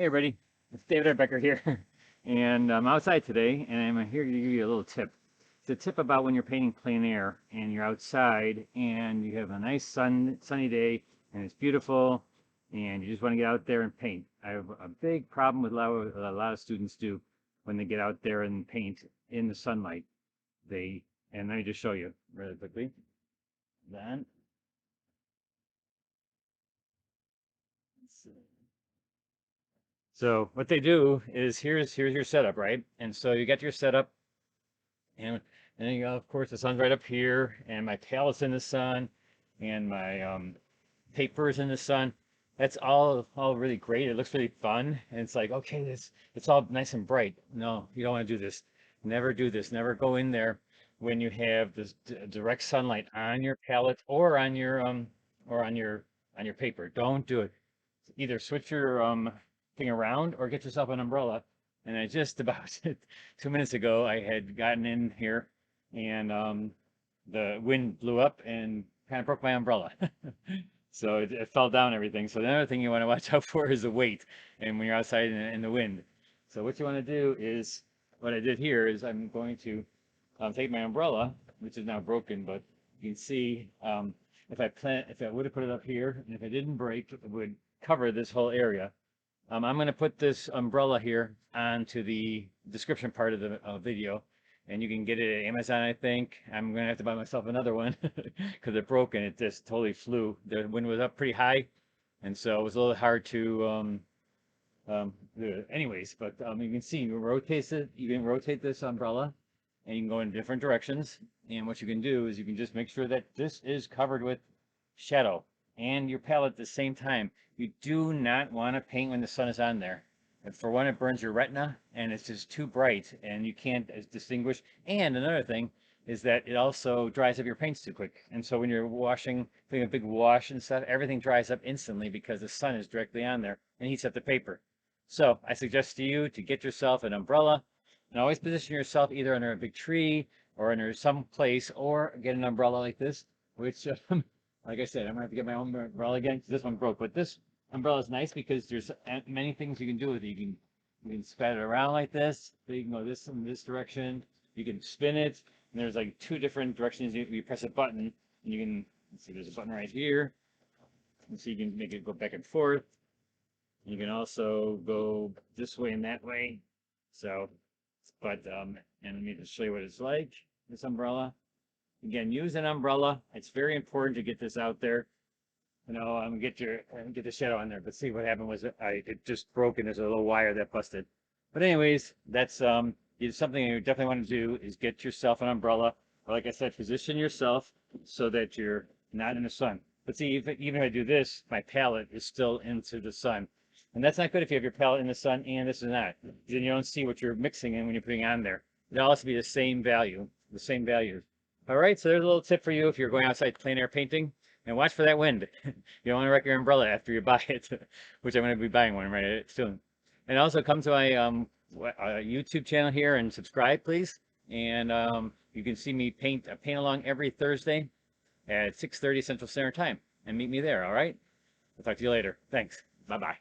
Hey everybody, it's David Becker here, and I'm outside today, and I'm here to give you a little tip. It's a tip about when you're painting plein air, and you're outside, and you have a nice sunny day, and it's beautiful, and you just want to get out there and paint. I have a big problem with a lot of students do when they get out there and paint in the sunlight. And let me just show you really quickly. Then, so what they do is here's your setup, right? And so you got your setup, and then of course the sun's right up here, and my palette's in the sun, and my paper's in the sun. That's all really great. It looks really fun, and it's like, okay, it's all nice and bright. No, you don't want to do this. Never do this. Never go in there when you have this direct sunlight on your palette or on your paper. Don't do it. Either switch your thing around or get yourself an umbrella. And I just about 2 minutes ago I had gotten in here, and the wind blew up and kind of broke my umbrella. So it fell down everything. So the other thing you want to watch out for is the weight, and when you're outside in the wind. So what you want to do is, what I did here is I'm going to take my umbrella, which is now broken, but you can see if I would have put it up here, and if it didn't break, it would cover this whole area. I'm going to put this umbrella here onto the description part of the video, and you can get it at Amazon, I think. I'm going to have to buy myself another one because it broke and it just totally flew. The wind was up pretty high, and so it was a little hard to anyways, but you can see you can rotate this umbrella, and you can go in different directions. And what you can do is you can just make sure that this is covered with shadow and your palette at the same time. You do not want to paint when the sun is on there. And for one, it burns your retina, and it's just too bright, and you can't distinguish. And another thing is that it also dries up your paints too quick. And so when you're doing a big wash and stuff, everything dries up instantly because the sun is directly on there and heats up the paper. So I suggest to you to get yourself an umbrella, and always position yourself either under a big tree or under some place, or get an umbrella like this, which like I said, I'm gonna have to get my own umbrella again because this one broke. But this umbrella is nice because there's many things you can do with it. You can spread it around like this. So you can go this in this direction. You can spin it, and there's like two different directions. You press a button, and you can, let's see, there's a button right here, and so you can make it go back and forth. You can also go this way and that way. So, and let me just show you what it's like. This umbrella. Again, use an umbrella. It's very important to get this out there. You know, get the shadow on there. But see, what happened was it just broke, and there's a little wire that busted. But anyways, that's something you definitely want to do is get yourself an umbrella. Or like I said, position yourself so that you're not in the sun. But see, even if I do this, my palette is still into the sun. And that's not good if you have your palette in the sun and this is not. Then you don't see what you're mixing in when you're putting on there. It all has to be the same value, the same values. All right, so there's a little tip for you if you're going outside plein air painting. And watch for that wind. You don't want to wreck your umbrella after you buy it, which I'm going to be buying one right soon. And also come to my YouTube channel here and subscribe, please. And you can see me paint along every Thursday at 6:30 Central Standard Time. And meet me there, all right? I'll talk to you later. Thanks. Bye-bye.